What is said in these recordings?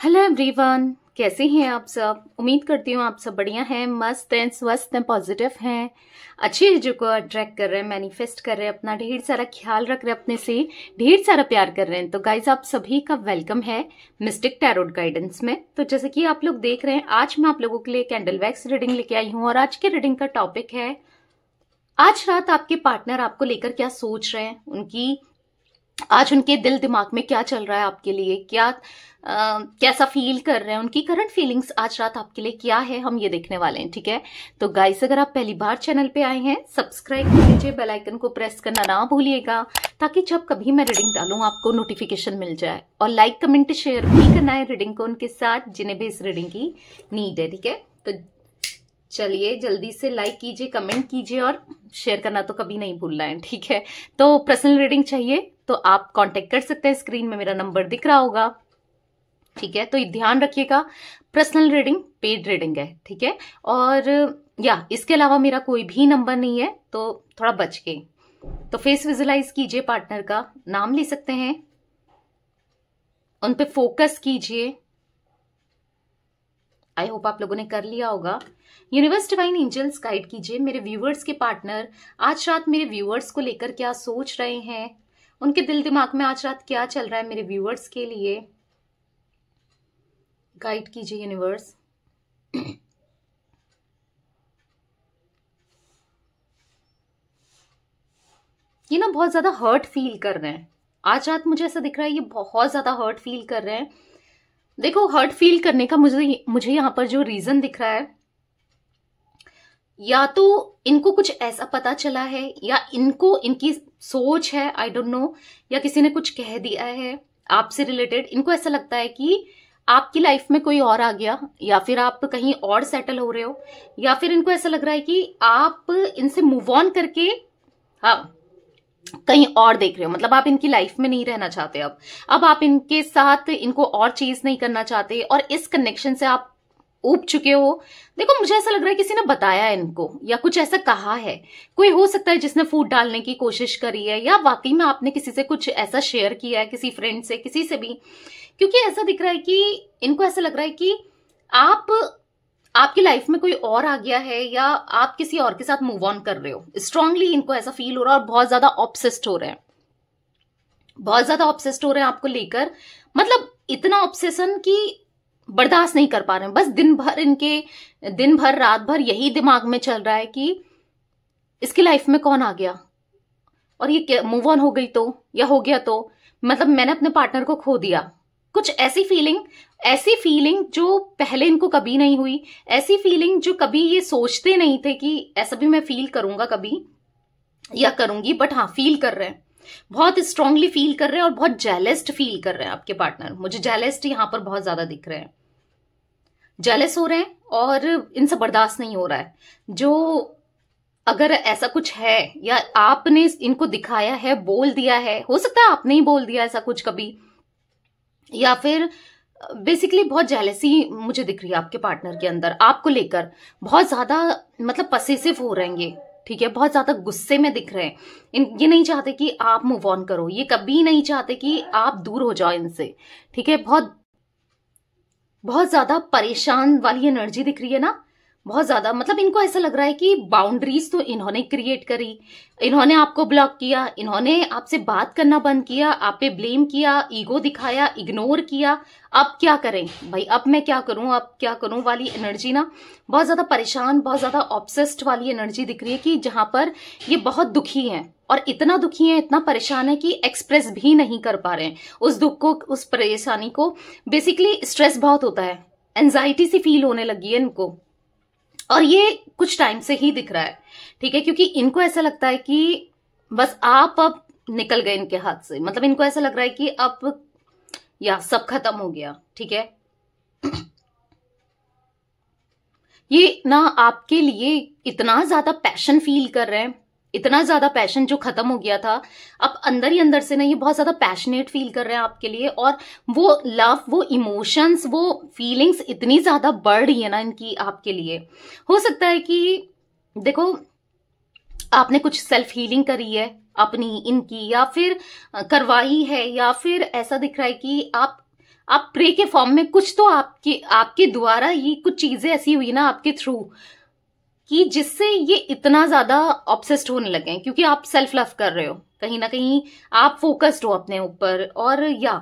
Hello everyone, कैसे हैं आप सब। उम्मीद करती हूँ आप सब बढ़िया हैं, मस्त हैं, स्वस्थ हैं, पॉजिटिव हैं, अच्छी चीजों को अट्रैक्ट कर रहे हैं, मैनिफेस्ट कर रहे हैं, अपना ढेर सारा ख्याल रख रहे हैं, अपने से ढेर सारा प्यार कर रहे हैं। तो गाइज आप सभी का वेलकम है मिस्टिक टैरोट गाइडेंस में। तो जैसे कि आप लोग देख रहे हैं, आज मैं आप लोगों के लिए कैंडल वैक्स रीडिंग लेके आई हूँ और आज के रीडिंग का टॉपिक है आज रात आपके पार्टनर आपको लेकर क्या सोच रहे हैं, आज उनके दिल दिमाग में क्या चल रहा है आपके लिए, कैसा फील कर रहे हैं, उनकी करंट फीलिंग्स आज रात आपके लिए क्या है, हम ये देखने वाले हैं। ठीक है, तो गाइस अगर आप पहली बार चैनल पे आए हैं, सब्सक्राइब कर लीजिए, बेल आइकन को प्रेस करना ना भूलिएगा ताकि जब कभी मैं रीडिंग डालूं आपको नोटिफिकेशन मिल जाए। और लाइक कमेंट शेयर भी करना है रीडिंग को उनके साथ जिन्हें भी इस रीडिंग की नीड है। ठीक है, तो चलिए जल्दी से लाइक कीजिए, कमेंट कीजिए और शेयर करना तो कभी नहीं भूलना है। ठीक है, तो पर्सनल रीडिंग चाहिए तो आप कांटेक्ट कर सकते हैं, स्क्रीन में मेरा नंबर दिख रहा होगा। ठीक है, तो ध्यान रखिएगा, पर्सनल रीडिंग पेड रीडिंग है। ठीक है, और इसके अलावा मेरा कोई भी नंबर नहीं है, तो थोड़ा बच के। तो फेस विजुलाइज कीजिए, पार्टनर का नाम ले सकते हैं, उन पे फोकस कीजिए। आई होप आप लोगों ने कर लिया होगा। यूनिवर्स डिवाइन एंजल्स गाइड कीजिए मेरे व्यूअर्स के पार्टनर आज रात मेरे व्यूअर्स को लेकर क्या सोच रहे हैं, उनके दिल दिमाग में आज रात क्या चल रहा है मेरे व्यूअर्स के लिए। गाइड कीजिए यूनिवर्स। ये ना बहुत ज्यादा हर्ट फील कर रहे हैं आज रात, मुझे ऐसा दिख रहा है ये बहुत ज्यादा हर्ट फील कर रहे हैं। देखो, हर्ट फील करने का मुझे यहां पर जो रीजन दिख रहा है, या तो इनको कुछ ऐसा पता चला है या इनको इनकी सोच है, आई डोंट नो, या किसी ने कुछ कह दिया है आपसे रिलेटेड। इनको ऐसा लगता है कि आपकी लाइफ में कोई और आ गया, या फिर आप कहीं और सेटल हो रहे हो, या फिर इनको ऐसा लग रहा है कि आप इनसे मूव ऑन करके कहीं और देख रहे हो। मतलब आप इनकी लाइफ में नहीं रहना चाहते, अब आप इनके साथ इनको और चीज नहीं करना चाहते और इस कनेक्शन से आप ऊब चुके हो। देखो, मुझे ऐसा लग रहा है किसी ने बताया इनको या कुछ ऐसा कहा है, कोई हो सकता है जिसने फूट डालने की कोशिश करी है, या वाकई में आपने किसी से कुछ ऐसा शेयर किया है, किसी फ्रेंड से, किसी से भी। क्योंकि ऐसा दिख रहा है कि इनको ऐसा लग रहा है कि आपकी लाइफ में कोई और आ गया है, या आप किसी और के साथ मूव ऑन कर रहे हो। स्ट्रांगली इनको ऐसा फील हो रहा है और बहुत ज्यादा ऑब्सेस्ड हो रहे हैं, बहुत ज्यादा ऑब्सेस्ड हो रहे हैं आपको लेकर। मतलब इतना ऑब्सेशन कि बर्दाश्त नहीं कर पा रहे हैं। बस दिन भर रात भर यही दिमाग में चल रहा है कि इसकी लाइफ में कौन आ गया और ये मूव ऑन हो गई तो, या हो गया तो, मतलब मैंने अपने पार्टनर को खो दिया। कुछ ऐसी फीलिंग जो पहले इनको कभी नहीं हुई, ऐसी फीलिंग जो कभी ये सोचते नहीं थे कि ऐसा भी मैं फील करूंगा कभी या करूंगी, बट हाँ फील कर रहे हैं, बहुत स्ट्रांगली फील कर रहे हैं और बहुत जेलस्ड फील कर रहे हैं आपके पार्टनर। मुझे जेलस्ड यहां पर बहुत ज्यादा दिख रहे हैं, जेलस हो रहे हैं और इनसे बर्दाश्त नहीं हो रहा है। जो अगर ऐसा कुछ है या आपने इनको दिखाया है, बोल दिया है, हो सकता है आपने ही बोल दिया ऐसा कुछ कभी, या फिर बेसिकली बहुत जेलसी मुझे दिख रही है आपके पार्टनर के अंदर आपको लेकर। बहुत ज्यादा मतलब पसेसिव हो रहे हैं ये। ठीक है, बहुत ज्यादा गुस्से में दिख रहे हैं। ये नहीं चाहते कि आप मूव ऑन करो, ये कभी नहीं चाहते कि आप दूर हो जाओ इनसे। ठीक है, बहुत ज्यादा परेशान वाली एनर्जी दिख रही है ना, बहुत ज्यादा। मतलब इनको ऐसा लग रहा है कि बाउंड्रीज तो इन्होंने क्रिएट करी, इन्होंने आपको ब्लॉक किया, इन्होंने आपसे बात करना बंद किया, आप पे ब्लेम किया, ईगो दिखाया, इग्नोर किया। अब क्या करें भाई, अब मैं क्या करूं, अब क्या करूं वाली एनर्जी ना, बहुत ज्यादा परेशान, बहुत ज्यादा ऑब्सेस्ड वाली एनर्जी दिख रही है कि जहां पर ये बहुत दुखी हैं, और इतना दुखी है, इतना परेशान है कि एक्सप्रेस भी नहीं कर पा रहे हैं उस दुख को, उस परेशानी को। बेसिकली स्ट्रेस बहुत होता है, एंजाइटी सी फील होने लगी है इनको, और ये कुछ टाइम से ही दिख रहा है। ठीक है, क्योंकि इनको ऐसा लगता है कि बस आप अब निकल गए इनके हाथ से। मतलब इनको ऐसा लग रहा है कि अब सब खत्म हो गया। ठीक है, ये ना आपके लिए इतना ज्यादा पैशन फील कर रहे हैं, इतना ज्यादा पैशन जो खत्म हो गया था, अब अंदर ही अंदर से ना ये बहुत ज्यादा पैशनेट फील कर रहे हैं आपके लिए। और वो लव, वो इमोशंस, वो फीलिंग्स इतनी ज्यादा बढ़ रही है ना इनकी आपके लिए। हो सकता है कि देखो आपने कुछ सेल्फ हीलिंग करी है अपनी, इनकी, या फिर करवाई है, या फिर ऐसा दिख रहा है कि आप प्रे के फॉर्म में कुछ तो आपके आपके द्वारा ये कुछ चीजें ऐसी हुई ना आपके थ्रू कि जिससे ये इतना ज्यादा ऑब्सेस्ड होने लगे हैं, क्योंकि आप सेल्फ लव कर रहे हो, कहीं ना कहीं आप फोकस्ड हो अपने ऊपर। और या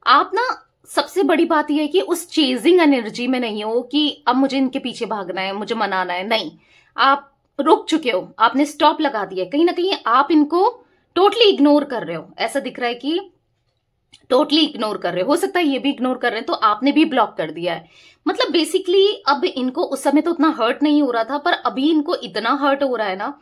आप ना, सबसे बड़ी बात यह है कि उस चेजिंग एनर्जी में नहीं हो कि अब मुझे इनके पीछे भागना है, मुझे मनाना है, नहीं। आप रुक चुके हो, आपने स्टॉप लगा दिया। कहीं ना कहीं आप इनको टोटली इग्नोर कर रहे हो, ऐसा दिख रहा है कि टोटली इग्नोर कर रहे हो सकता है ये भी इग्नोर कर रहे हैं, तो आपने भी ब्लॉक कर दिया है। मतलब बेसिकली अब इनको उस समय तो उतना हर्ट नहीं हो रहा था, पर अभी इनको इतना हर्ट हो रहा है ना,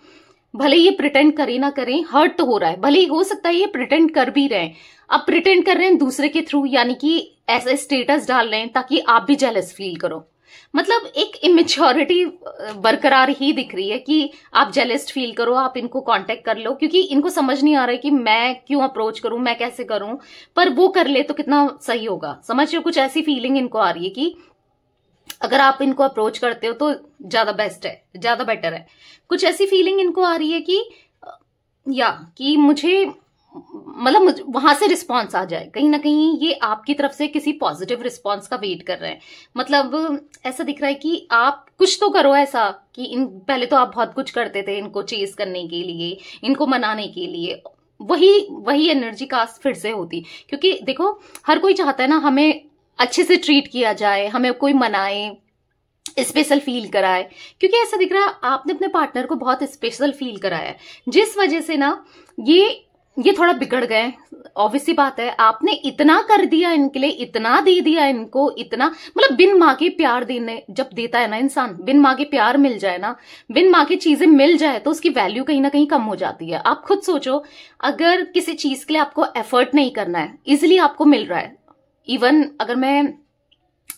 भले ये प्रिटेंड करें ना करें, हर्ट तो हो रहा है। भले ही हो सकता है ये प्रिटेंड कर भी रहे हैं, अब प्रिटेंड कर रहे हैं दूसरे के थ्रू, यानी कि ऐसे स्टेटस डाल रहे हैं ताकि आप भी जेलस फील करो। मतलब एक इमेच्योरिटी बरकरार ही दिख रही है कि आप जेलस फील करो, आप इनको कांटेक्ट कर लो, क्योंकि इनको समझ नहीं आ रहा है कि मैं क्यों अप्रोच करूं, मैं कैसे करूं, पर वो कर ले तो कितना सही होगा। समझ रहे हो, कुछ ऐसी फीलिंग इनको आ रही है कि अगर आप इनको अप्रोच करते हो तो ज्यादा बेस्ट है, ज्यादा बेटर है। कुछ ऐसी फीलिंग इनको आ रही है कि या कि मुझे मतलब वहां से रिस्पांस आ जाए, कहीं ना कहीं ये आपकी तरफ से किसी पॉजिटिव रिस्पांस का वेट कर रहे हैं। मतलब ऐसा दिख रहा है कि आप कुछ तो करो ऐसा कि इन पहले तो आप बहुत कुछ करते थे इनको चेज करने के लिए, इनको मनाने के लिए, वही एनर्जी कास्ट फिर से होती। क्योंकि देखो, हर कोई चाहता है ना हमें अच्छे से ट्रीट किया जाए, हमें कोई मनाए, स्पेशल फील कराए, क्योंकि ऐसा दिख रहा है आपने अपने पार्टनर को बहुत स्पेशल फील कराया है, जिस वजह से ना ये थोड़ा बिगड़ गए। ऑब्वियसली बात है, आपने इतना कर दिया इनके लिए, इतना दे दिया इनको, इतना मतलब बिन मांगे प्यार देने जब देता है ना इंसान, बिन मांगे प्यार मिल जाए ना, बिन मांगे चीजें मिल जाए तो उसकी वैल्यू कहीं ना कहीं कम हो जाती है। आप खुद सोचो, अगर किसी चीज के लिए आपको एफर्ट नहीं करना है, इजिली आपको मिल रहा है। इवन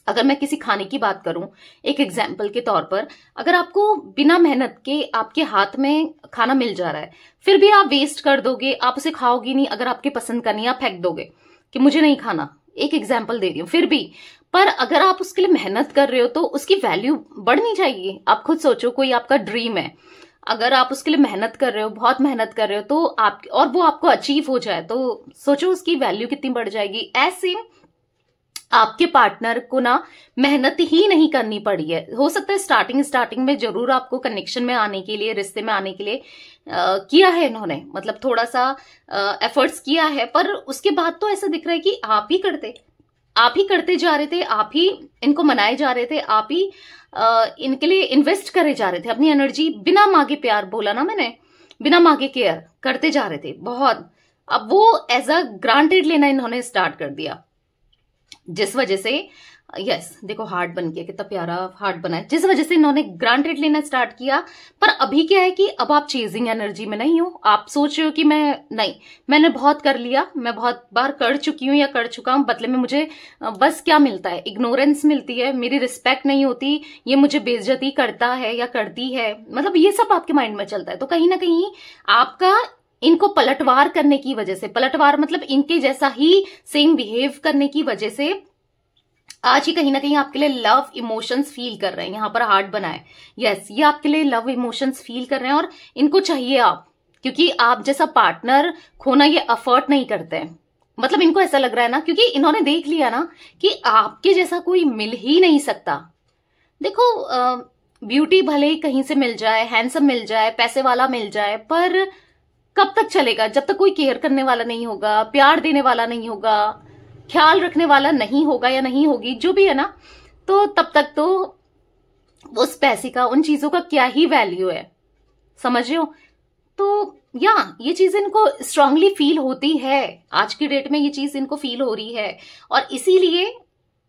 अगर मैं किसी खाने की बात करूं, एक एग्जाम्पल के तौर पर, अगर आपको बिना मेहनत के आपके हाथ में खाना मिल जा रहा है, फिर भी आप वेस्ट कर दोगे, आप उसे खाओगे नहीं, अगर आपके पसंद का नहीं, आप फेंक दोगे कि मुझे नहीं खाना, एक एग्जाम्पल दे रही हूं। फिर भी पर अगर आप उसके लिए मेहनत कर रहे हो तो उसकी वैल्यू बढ़नी चाहिए। आप खुद सोचो, कोई आपका ड्रीम है, अगर आप उसके लिए मेहनत कर रहे हो, बहुत मेहनत कर रहे हो, तो आप और वो आपको अचीव हो जाए तो सोचो उसकी वैल्यू कितनी बढ़ जाएगी। ऐसे आपके पार्टनर को ना मेहनत ही नहीं करनी पड़ी है। हो सकता है स्टार्टिंग में जरूर आपको कनेक्शन में आने के लिए, रिश्ते में आने के लिए किया है इन्होंने, मतलब थोड़ा सा एफर्ट्स किया है, पर उसके बाद तो ऐसा दिख रहा है कि आप ही करते जा रहे थे, आप ही इनको मनाए जा रहे थे, आप ही इनके लिए इन्वेस्ट करे जा रहे थे अपनी एनर्जी, बिना मांगे प्यार, बोला ना मैंने, बिना मांगे केयर करते जा रहे थे बहुत। अब वो एज अ ग्रांटेड लेना इन्होंने स्टार्ट कर दिया, जिस वजह से देखो हार्ट बन गया, कितना प्यारा हार्ट बना है, जिस वजह से इन्होंने ग्रांटेड लेना स्टार्ट किया। पर अभी क्या है कि अब आप चेजिंग एनर्जी में नहीं हो, आप सोच रहे हो कि मैंने बहुत कर लिया, मैं बहुत बार कर चुकी हूं या कर चुका हूं, बदले में मुझे बस क्या मिलता है, इग्नोरेंस मिलती है, मेरी रिस्पेक्ट नहीं होती, ये मुझे बेइज्जती करता है या करती है, मतलब ये सब आपके माइंड में चलता है। तो कहीं ना कहीं आपका इनको पलटवार करने की वजह से, पलटवार मतलब इनके जैसा ही सेम बिहेव करने की वजह से आज ही कहीं ना कहीं आपके लिए लव इमोशंस फील कर रहे हैं। यहां पर हार्ट बना है, ये आपके लिए लव इमोशंस फील कर रहे हैं और इनको चाहिए आप, क्योंकि आप जैसा पार्टनर खोना ये अफोर्ड नहीं करते हैं। मतलब इनको ऐसा लग रहा है ना, क्योंकि इन्होंने देख लिया ना कि आपके जैसा कोई मिल ही नहीं सकता। देखो ब्यूटी भले ही कहीं से मिल जाए, हैंडसम मिल जाए, पैसे वाला मिल जाए, पर कब तक चलेगा जब तक कोई केयर करने वाला नहीं होगा, प्यार देने वाला नहीं होगा, ख्याल रखने वाला नहीं होगा या नहीं होगी, जो भी है ना, तो तब तक तो उस पैसे का, उन चीजों का क्या ही वैल्यू है, समझ रहे हो। तो ये चीज इनको स्ट्रांगली फील होती है, आज की डेट में ये चीज इनको फील हो रही है, और इसीलिए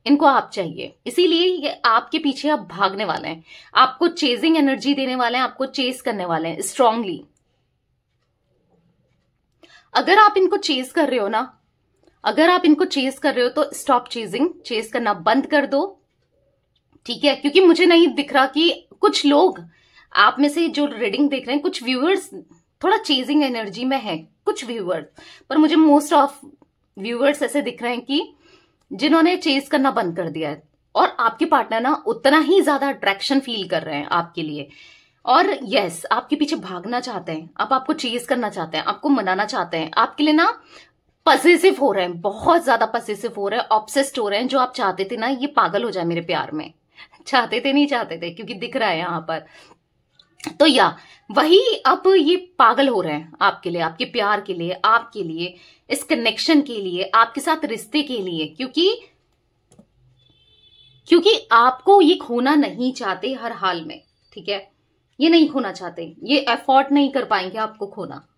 इनको आप चाहिए, इसीलिए ये आपके पीछे अब भागने वाले हैं, आपको चेजिंग एनर्जी देने वाले हैं, आपको चेज करने वाले हैं स्ट्रांगली। अगर आप इनको चेज कर रहे हो ना, अगर आप इनको चेज कर रहे हो तो स्टॉप चेजिंग, चेज करना बंद कर दो, ठीक है। क्योंकि मुझे नहीं दिख रहा कि कुछ लोग आप में से जो रीडिंग देख रहे हैं, कुछ व्यूअर्स थोड़ा चेजिंग एनर्जी में है, कुछ व्यूअर्स, पर मुझे मोस्ट ऑफ व्यूअर्स ऐसे दिख रहे हैं कि जिन्होंने चेज करना बंद कर दिया है, और आपके पार्टनर ना उतना ही ज्यादा अट्रैक्शन फील कर रहे हैं आपके लिए, और आपके पीछे भागना चाहते हैं, आपको चेज करना चाहते हैं, आपको मनाना चाहते हैं, आपके लिए ना पसेसिव हो रहे हैं, बहुत ज्यादा पसेसिव हो रहे हैं, ऑब्सेस्ड हो रहे हैं। जो आप चाहते थे ना ये पागल हो जाए मेरे प्यार में, चाहते थे नहीं चाहते थे, क्योंकि दिख रहा है यहां पर। तो या वही अब ये पागल हो रहे हैं आपके लिए, आपके प्यार के लिए, आपके लिए, इस कनेक्शन के लिए, आपके साथ रिश्ते के लिए, क्योंकि आपको ये खोना नहीं चाहते हर हाल में, ठीक है। ये नहीं खोना चाहते, ये एफोर्ड नहीं कर पाएंगे आपको खोना।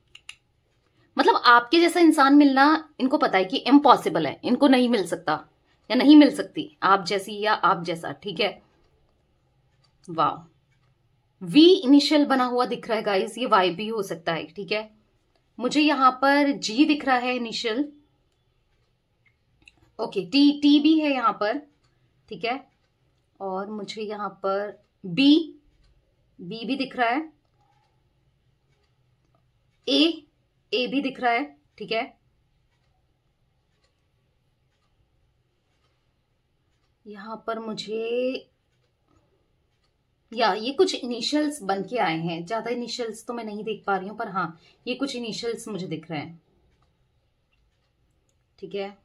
मतलब आपके जैसा इंसान मिलना इनको पता है कि इम्पॉसिबल है, इनको नहीं मिल सकता या नहीं मिल सकती आप जैसी या आप जैसा, ठीक है। वाह, वी इनिशियल बना हुआ दिख रहा है गाइस, ये वाई भी हो सकता है, ठीक है। मुझे यहां पर जी दिख रहा है इनिशियल, ओके, टी भी है यहां पर, ठीक है। और मुझे यहां पर बी भी दिख रहा है, ए भी दिख रहा है, ठीक है। यहां पर मुझे या ये कुछ इनिशियल्स बन के आए हैं, ज्यादा इनिशियल्स तो मैं नहीं देख पा रही हूं, पर हाँ ये कुछ इनिशियल्स मुझे दिख रहे हैं, ठीक है।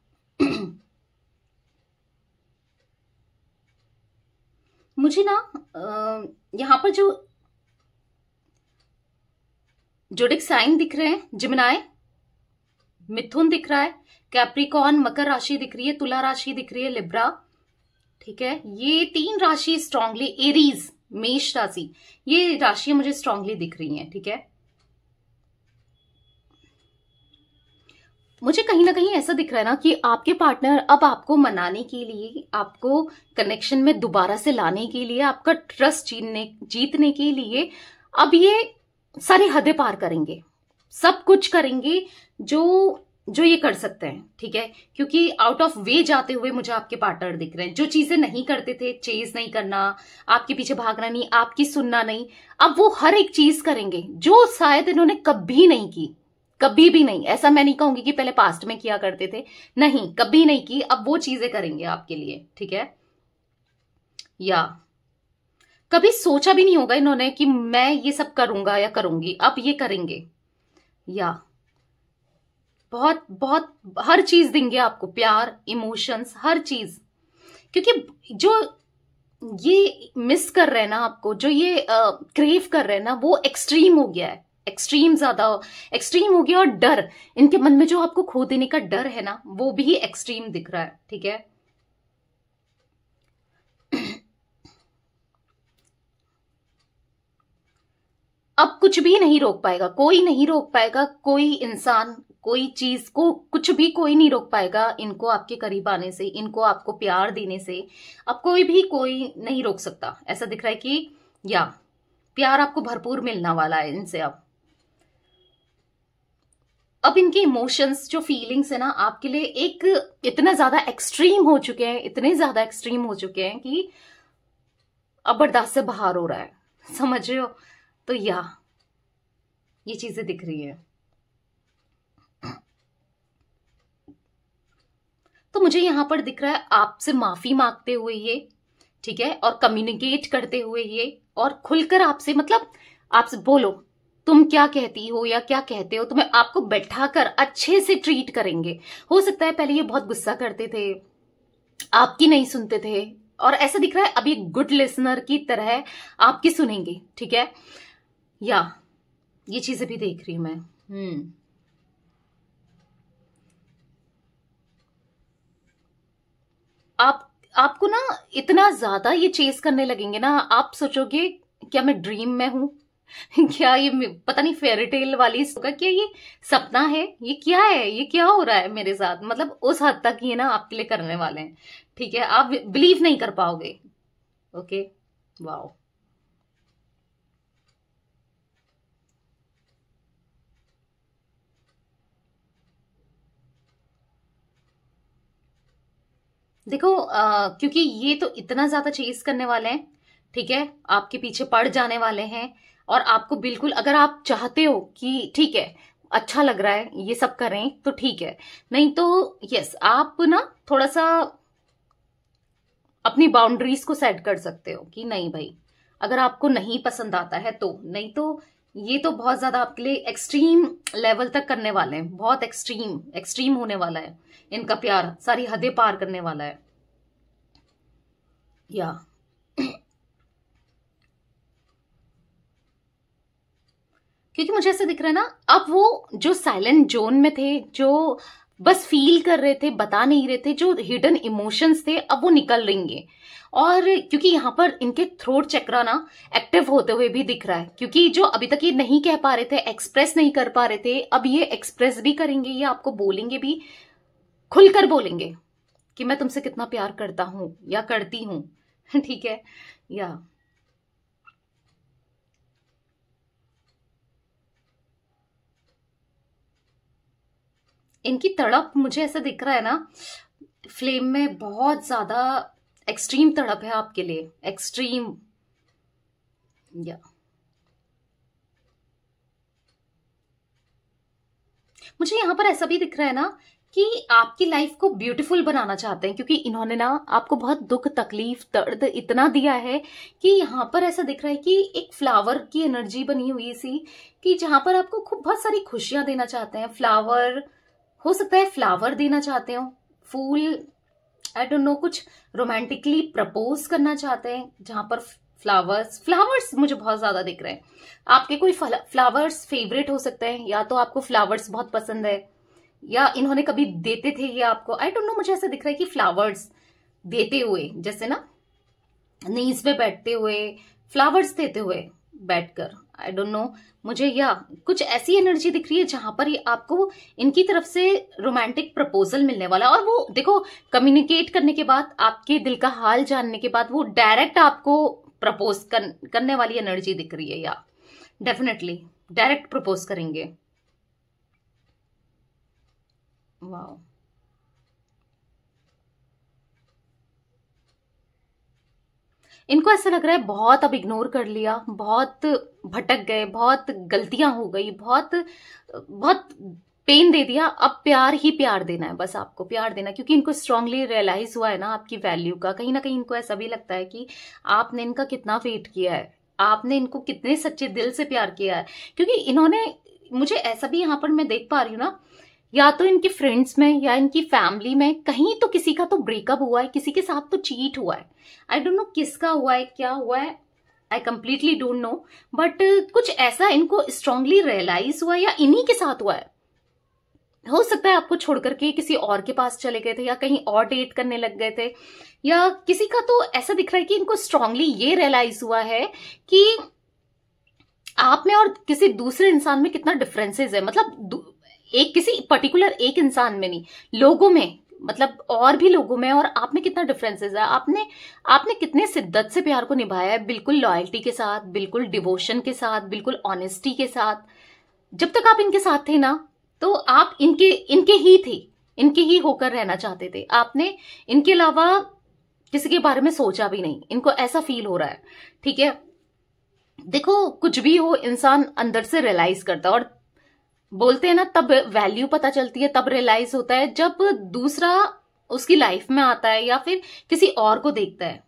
मुझे ना यहां पर जो जोडिक साइन दिख रहे हैं, जिमिनाई, मिथुन दिख रहा है, कैप्रिकॉर्न, मकर राशि दिख रही है, तुला राशि दिख रही है, लिब्रा, ठीक है। ये 3 राशि स्ट्रांगली, एरीज, मेष राशि, ये राशियां मुझे स्ट्रांगली दिख रही हैं, ठीक है। मुझे कहीं ना कहीं ऐसा दिख रहा है ना कि आपके पार्टनर अब आपको मनाने के लिए, आपको कनेक्शन में दोबारा से लाने के लिए, आपका ट्रस्ट जीतने के लिए अब ये सारी हदें पार करेंगे, सब कुछ करेंगे जो ये कर सकते हैं, ठीक है। क्योंकि आउट ऑफ वे जाते हुए मुझे आपके पार्टनर दिख रहे हैं। जो चीजें नहीं करते थे, चेज नहीं करना, आपके पीछे भागना नहीं, आपकी सुनना नहीं, अब वो हर एक चीज करेंगे जो शायद इन्होंने कभी नहीं की, कभी भी नहीं। ऐसा मैं नहीं कहूंगी कि पहले पास्ट में किया करते थे, नहीं, कभी नहीं की, अब वो चीजें करेंगे आपके लिए, ठीक है। या कभी सोचा भी नहीं होगा इन्होंने कि मैं ये सब करूंगा या करूंगी, अब ये करेंगे। या बहुत बहुत हर चीज देंगे आपको, प्यार, इमोशंस, हर चीज। क्योंकि जो ये मिस कर रहे हैं ना आपको, जो ये क्रेव कर रहे हैं ना, वो एक्सट्रीम हो गया है, एक्सट्रीम ज्यादा एक्सट्रीम हो गया। और डर, इनके मन में जो आपको खो देने का डर है ना, वो भी एक्सट्रीम दिख रहा है, ठीक है। अब कुछ भी नहीं रोक पाएगा, कोई नहीं रोक पाएगा, कोई इंसान, कोई चीज को, कुछ भी कोई नहीं रोक पाएगा इनको आपके करीब आने से, इनको आपको प्यार देने से। अब कोई नहीं रोक सकता। ऐसा दिख रहा है कि या प्यार आपको भरपूर मिलने वाला है इनसे। अब इनके इमोशंस, जो फीलिंग्स है ना आपके लिए, एक इतना ज्यादा एक्सट्रीम हो चुके हैं, इतने ज्यादा एक्सट्रीम हो चुके हैं कि अब बर्दाश्त से बाहर हो रहा है, समझ रहे हो। तो या ये चीजें दिख रही है। तो मुझे यहां पर दिख रहा है आपसे माफी मांगते हुए ये, ठीक है, और कम्युनिकेट करते हुए ये, और खुलकर आपसे, मतलब आपसे बोलो तुम क्या कहती हो या क्या कहते हो, तुम्हें आपको बैठाकर अच्छे से ट्रीट करेंगे। हो सकता है पहले ये बहुत गुस्सा करते थे, आपकी नहीं सुनते थे, और ऐसा दिख रहा है अभी गुड लिसनर की तरह आपकी सुनेंगे, ठीक है। या ये चीजें भी देख रही हूं मैं। आपको ना इतना ज्यादा ये चेस करने लगेंगे ना, आप सोचोगे क्या मैं ड्रीम में हूं, क्या ये पता नहीं फेयरी टेल वाली होगा, क्या ये सपना है, ये क्या है, ये क्या हो रहा है मेरे साथ। मतलब उस हद तक ये ना आपके लिए करने वाले हैं, ठीक है। आप बिलीव नहीं कर पाओगे। Okay, wow. देखो क्योंकि ये तो इतना ज्यादा चेज करने वाले हैं, ठीक है, आपके पीछे पड़ जाने वाले हैं। और आपको बिल्कुल, अगर आप चाहते हो कि ठीक है अच्छा लग रहा है ये सब करें तो ठीक है, नहीं तो यस आप ना थोड़ा सा अपनी बाउंड्रीज को सेट कर सकते हो कि नहीं भाई, अगर आपको नहीं पसंद आता है तो, नहीं तो ये तो बहुत ज्यादा आपके लिए एक्सट्रीम लेवल तक करने वाले हैं, बहुत एक्सट्रीम एक्सट्रीम होने वाला है इनका प्यार, सारी हदें पार करने वाला है। या क्योंकि मुझे ऐसा दिख रहा है ना, अब वो जो साइलेंट जोन में थे, जो बस फील कर रहे थे, बता नहीं रहे थे, जो हिडन इमोशंस थे, अब वो निकल रहेंगे। और क्योंकि यहाँ पर इनके थ्रोट चक्रा ना एक्टिव होते हुए भी दिख रहा है, क्योंकि जो अभी तक ये नहीं कह पा रहे थे, एक्सप्रेस नहीं कर पा रहे थे, अब ये एक्सप्रेस भी करेंगे, ये आपको बोलेंगे भी, खुलकर बोलेंगे कि मैं तुमसे कितना प्यार करता हूं या करती हूं। ठीक है। या इनकी तड़प मुझे ऐसा दिख रहा है ना, फ्लेम में बहुत ज्यादा एक्सट्रीम तड़प है आपके लिए, एक्सट्रीम। या मुझे यहां पर ऐसा भी दिख रहा है ना कि आपकी लाइफ को ब्यूटीफुल बनाना चाहते हैं, क्योंकि इन्होंने ना आपको बहुत दुख तकलीफ दर्द इतना दिया है कि यहाँ पर ऐसा दिख रहा है कि एक फ्लावर की एनर्जी बनी हुई सी, कि जहां पर आपको खूब बहुत सारी खुशियां देना चाहते हैं। फ्लावर हो सकता है, फ्लावर देना चाहते हो, फूल, आई डोंट नो, कुछ रोमांटिकली प्रपोज करना चाहते हैं जहां पर फ्लावर्स फ्लावर्स मुझे बहुत ज्यादा दिख रहे हैं। आपके कोई फ्लावर्स फेवरेट हो सकते हैं, या तो आपको फ्लावर्स बहुत पसंद है, या इन्होंने कभी देते थे ये आपको, आई डोंट नो। मुझे ऐसा दिख रहा है कि फ्लावर्स देते हुए, जैसे ना नीज पे बैठते हुए, फ्लावर्स देते हुए बैठकर, आई डोंट नो, मुझे या कुछ ऐसी एनर्जी दिख रही है जहां पर ये आपको इनकी तरफ से रोमांटिक प्रपोजल मिलने वाला है। और वो देखो, कम्युनिकेट करने के बाद, आपके दिल का हाल जानने के बाद, वो डायरेक्ट आपको प्रपोज करने वाली एनर्जी दिख रही है, या डेफिनेटली डायरेक्ट प्रपोज करेंगे। वाह, इनको ऐसा लग रहा है बहुत अब इग्नोर कर लिया, बहुत भटक गए, बहुत गलतियां हो गई, बहुत बहुत पेन दे दिया, अब प्यार ही प्यार देना है, बस आपको प्यार देना है। क्योंकि इनको स्ट्रांगली रियलाइज हुआ है ना आपकी वैल्यू का, कहीं ना कहीं इनको ऐसा भी लगता है कि आपने इनका कितना वेट किया है, आपने इनको कितने सच्चे दिल से प्यार किया है। क्योंकि इन्होंने, मुझे ऐसा भी यहाँ पर मैं देख पा रही हूँ ना, या तो इनके फ्रेंड्स में या इनकी फैमिली में कहीं तो किसी का तो ब्रेकअप हुआ है, किसी के साथ तो चीट हुआ है, आई डोंट नो किसका हुआ है, क्या हुआ है, I completely don't know, but कुछ ऐसा इनको स्ट्रांगली रियलाइज हुआ है, या इन्हीं के साथ हुआ है। हो सकता है आपको छोड़ करके किसी और के पास चले गए थे, या कहीं और डेट करने लग गए थे, या किसी का तो ऐसा दिख रहा है कि इनको स्ट्रांगली ये रियलाइज हुआ है कि आप में और किसी दूसरे इंसान में कितना डिफरेंसेस है। मतलब एक किसी पर्टिकुलर एक इंसान में नहीं, लोगों में, मतलब और भी लोगों में, और आप में कितना डिफरेंसेस है। आपने कितने शिद्दत से प्यार को निभाया है, बिल्कुल लॉयल्टी के साथ, बिल्कुल डिवोशन के साथ, बिल्कुल ऑनेस्टी के साथ। जब तक आप इनके साथ थे ना, तो आप इनके ही थे, इनके ही होकर रहना चाहते थे। आपने इनके अलावा किसी के बारे में सोचा भी नहीं, इनको ऐसा फील हो रहा है। ठीक है, देखो कुछ भी हो, इंसान अंदर से रियलाइज करता है, और बोलते हैं ना, तब वैल्यू पता चलती है, तब रियलाइज होता है जब दूसरा उसकी लाइफ में आता है, या फिर किसी और को देखता है।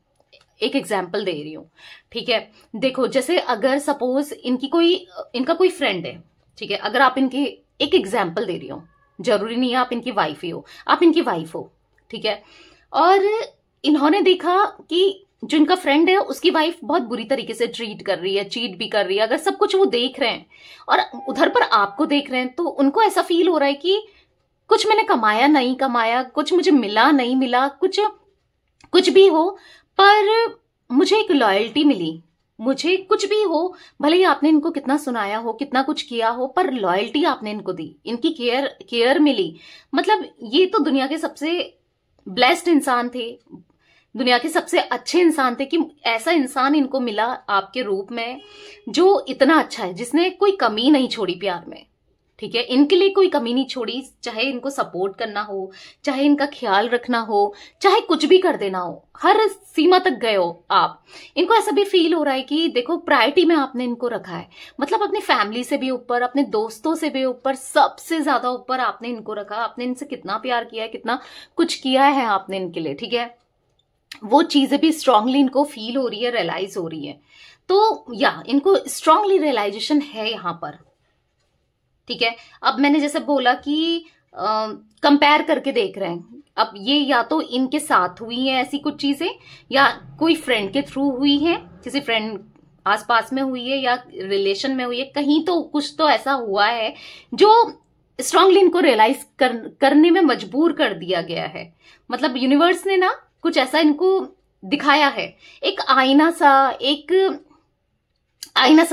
एक एग्जाम्पल दे रही हूं, ठीक है। देखो, जैसे अगर सपोज इनका कोई फ्रेंड है, ठीक है, अगर आप इनके, एक एग्जाम्पल दे रही हूं, जरूरी नहीं है आप इनकी वाइफ ही हो, आप इनकी वाइफ हो, ठीक है, और इन्होंने देखा कि जो इनका फ्रेंड है उसकी वाइफ बहुत बुरी तरीके से ट्रीट कर रही है, चीट भी कर रही है, अगर सब कुछ वो देख रहे हैं और उधर पर आपको देख रहे हैं, तो उनको ऐसा फील हो रहा है कि कुछ मैंने कमाया नहीं कमाया, कुछ मुझे मिला नहीं मिला, कुछ भी हो, पर मुझे एक लॉयल्टी मिली, मुझे कुछ भी हो, भले ही आपने इनको कितना सुनाया हो, कितना कुछ किया हो, पर लॉयल्टी आपने इनको दी, इनकी केयर मिली। मतलब ये तो दुनिया के सबसे ब्लेस्ड इंसान थे, दुनिया के सबसे अच्छे इंसान थे, कि ऐसा इंसान इनको मिला आपके रूप में जो इतना अच्छा है, जिसने कोई कमी नहीं छोड़ी प्यार में। ठीक है, इनके लिए कोई कमी नहीं छोड़ी, चाहे इनको सपोर्ट करना हो, चाहे इनका ख्याल रखना हो, चाहे कुछ भी कर देना हो, हर सीमा तक गए हो आप। इनको ऐसा भी फील हो रहा है कि देखो प्रायोरिटी में आपने इनको रखा है, मतलब अपनी फैमिली से भी ऊपर, अपने दोस्तों से भी ऊपर, सबसे ज्यादा ऊपर आपने इनको रखा। आपने इनसे कितना प्यार किया है, कितना कुछ किया है आपने इनके लिए, ठीक है। वो चीजें भी स्ट्रांगली इनको फील हो रही है, रियलाइज हो रही है। तो या इनको स्ट्रांगली रियलाइजेशन है यहाँ पर, ठीक है। अब मैंने जैसे बोला कि कंपेयर करके देख रहे हैं, अब ये या तो इनके साथ हुई है ऐसी कुछ चीजें, या कोई फ्रेंड के थ्रू हुई है, किसी फ्रेंड आसपास में हुई है, या रिलेशन में हुई है, कहीं तो कुछ तो ऐसा हुआ है जो स्ट्रांगली इनको रियलाइज करने में मजबूर कर दिया गया है। मतलब यूनिवर्स ने ना कुछ ऐसा इनको दिखाया है, एक आईना सा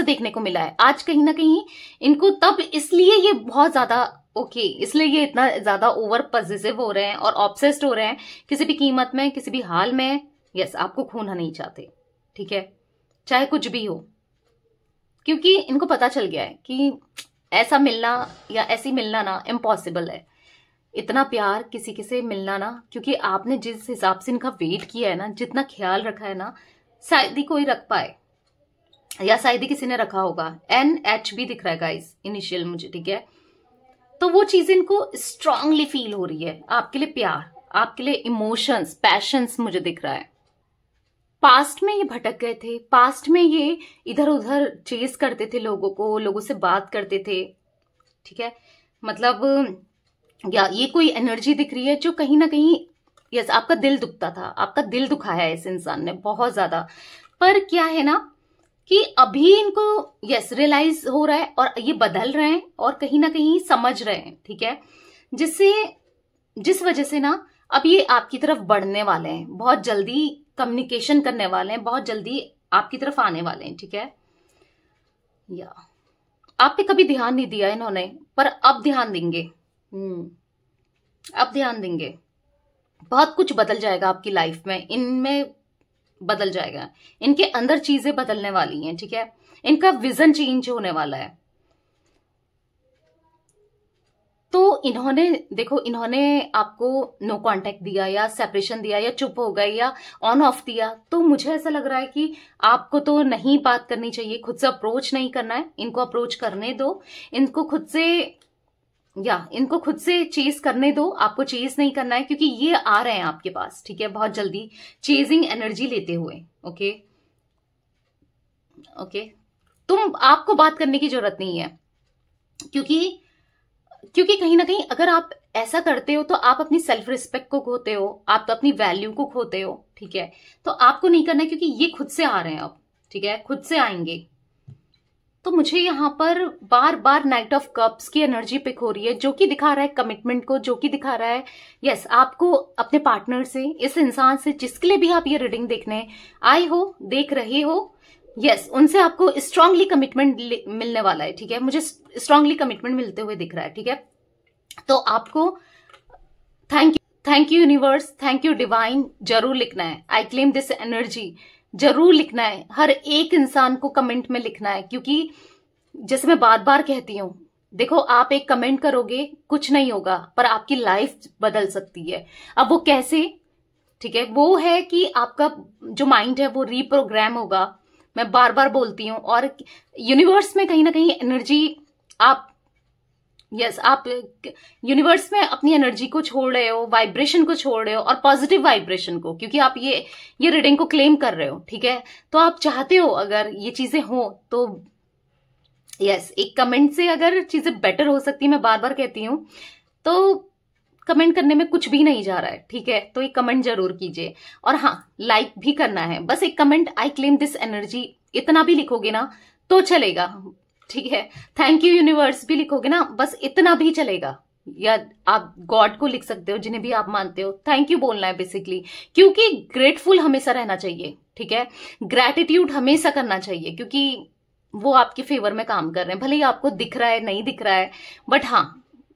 देखने को मिला है आज कहीं ना कहीं इनको, तब इसलिए ये बहुत ज्यादा इसलिए ये इतना ज्यादा ओवर पॉजिटिव हो रहे हैं और ऑब्सेस्ड हो रहे हैं किसी भी कीमत में, किसी भी हाल में। यस, आपको खोना नहीं चाहते, ठीक है, चाहे कुछ भी हो, क्योंकि इनको पता चल गया है कि ऐसा मिलना या ऐसी मिलना ना इम्पॉसिबल है। इतना प्यार किसी से मिलना ना, क्योंकि आपने जिस हिसाब से इनका वेट किया है ना, जितना ख्याल रखा है ना, शायद ही कोई रख पाए, या शायद ही किसी ने रखा होगा। NH भी दिख रहा है गाइस, इनिशियल मुझे, ठीक है। तो वो चीज इनको स्ट्रांगली फील हो रही है, आपके लिए प्यार, आपके लिए इमोशंस, पैशंस मुझे दिख रहा है। पास्ट में ये भटक गए थे, पास्ट में ये इधर उधर चेस करते थे लोगों को, लोगों से बात करते थे, ठीक है। मतलब या ये कोई एनर्जी दिख रही है जो कहीं ना कहीं, यस, आपका दिल दुखता था, आपका दिल दुखाया है इस इंसान ने बहुत ज्यादा। पर क्या है ना कि अभी इनको यस रियलाइज हो रहा है और ये बदल रहे हैं और कहीं ना कहीं समझ रहे हैं, ठीक है, जिस वजह से ना अब ये आपकी तरफ बढ़ने वाले हैं, बहुत जल्दी कम्युनिकेशन करने वाले हैं, बहुत जल्दी आपकी तरफ आने वाले हैं, ठीक है। या आप पे कभी ध्यान नहीं दिया इन्होंने, पर अब ध्यान देंगे, अब ध्यान देंगे। बहुत कुछ बदल जाएगा आपकी लाइफ में, इनमें बदल जाएगा, इनके अंदर चीजें बदलने वाली हैं, ठीक है। इनका विजन चेंज होने वाला है। तो इन्होंने आपको नो कांटेक्ट दिया या सेपरेशन दिया या चुप हो गए या ऑन ऑफ दिया, तो मुझे ऐसा लग रहा है कि आपको तो नहीं बात करनी चाहिए, खुद से अप्रोच नहीं करना है, इनको अप्रोच करने दो, इनको खुद से चेज करने दो, आपको चेज नहीं करना है, क्योंकि ये आ रहे हैं आपके पास, ठीक है, बहुत जल्दी चेजिंग एनर्जी लेते हुए। ओके, आपको बात करने की जरूरत नहीं है, क्योंकि कहीं ना कहीं अगर आप ऐसा करते हो तो आप अपनी सेल्फ रिस्पेक्ट को खोते हो, आप तो अपनी वैल्यू को खोते हो, ठीक है। तो आपको नहीं करना है, क्योंकि ये खुद से आ रहे हैं अब, ठीक है, खुद से आएंगे। तो मुझे यहाँ पर बार बार नाइट ऑफ कप्स की एनर्जी पिक हो रही है, जो कि दिखा रहा है कमिटमेंट को, जो कि दिखा रहा है यस आपको अपने पार्टनर से, इस इंसान से जिसके लिए भी आप ये रीडिंग देखने आए हो, देख रहे हो, यस उनसे आपको स्ट्रांगली कमिटमेंट मिलने वाला है, ठीक है। मुझे स्ट्रांगली कमिटमेंट मिलते हुए दिख रहा है, ठीक है। तो आपको thank you universe, thank you divine जरूर लिखना है, आई क्लेम दिस एनर्जी जरूर लिखना है, हर एक इंसान को कमेंट में लिखना है, क्योंकि जैसे मैं बार बार कहती हूं, देखो आप एक कमेंट करोगे कुछ नहीं होगा, पर आपकी लाइफ बदल सकती है। अब वो कैसे, ठीक है, वो है कि आपका जो माइंड है वो रीप्रोग्राम होगा, मैं बार बार बोलती हूँ, और यूनिवर्स में कहीं ना कहीं एनर्जी आप यूनिवर्स में अपनी एनर्जी को छोड़ रहे हो, वाइब्रेशन को छोड़ रहे हो, और पॉजिटिव वाइब्रेशन को, क्योंकि आप ये रीडिंग को क्लेम कर रहे हो, ठीक है। तो आप चाहते हो अगर ये चीजें हो तो एक कमेंट से अगर चीजें बेटर हो सकती है, मैं बार बार कहती हूँ, तो कमेंट करने में कुछ भी नहीं जा रहा है, ठीक है। तो एक कमेंट जरूर कीजिए, और हाँ लाइक भी करना है, बस एक comment I claim this energy इतना भी लिखोगे ना तो चलेगा, ठीक है। थैंक यू यूनिवर्स भी लिखोगे ना, बस इतना भी चलेगा, या आप गॉड को लिख सकते हो, जिन्हें भी आप मानते हो, थैंक यू बोलना है बेसिकली, क्योंकि ग्रेटफुल हमेशा रहना चाहिए, ठीक है। ग्रैटिट्यूड हमेशा करना चाहिए, क्योंकि वो आपके फेवर में काम कर रहे हैं, भले ही आपको दिख रहा है नहीं दिख रहा है, बट हाँ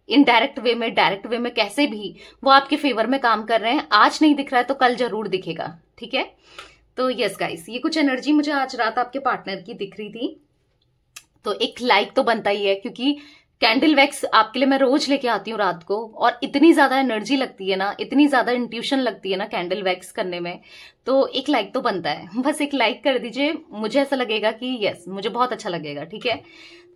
इनडायरेक्ट वे में, डायरेक्ट वे में, कैसे भी वो आपके फेवर में काम कर रहे हैं। आज नहीं दिख रहा है तो कल जरूर दिखेगा, ठीक है। तो यस गाइस, ये कुछ एनर्जी मुझे आज रात आपके पार्टनर की दिख रही थी, तो एक लाइक तो बनता ही है, क्योंकि कैंडल वैक्स आपके लिए मैं रोज लेके आती हूँ रात को, और इतनी ज्यादा एनर्जी लगती है ना, इतनी ज्यादा इंट्यूशन लगती है ना कैंडल वैक्स करने में, तो एक लाइक तो बनता है, बस एक लाइक कर दीजिए, मुझे ऐसा लगेगा कि यस मुझे बहुत अच्छा लगेगा, ठीक है।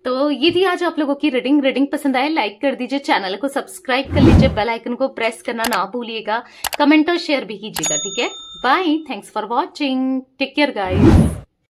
तो ये थी आज आप लोगों की रीडिंग पसंद आए लाइक कर दीजिए, चैनल को सब्सक्राइब कर लीजिए, बेल आइकन को प्रेस करना ना भूलिएगा, कमेंट और शेयर भी कीजिएगा, ठीक है। Bye, thanks for watching, take care guys.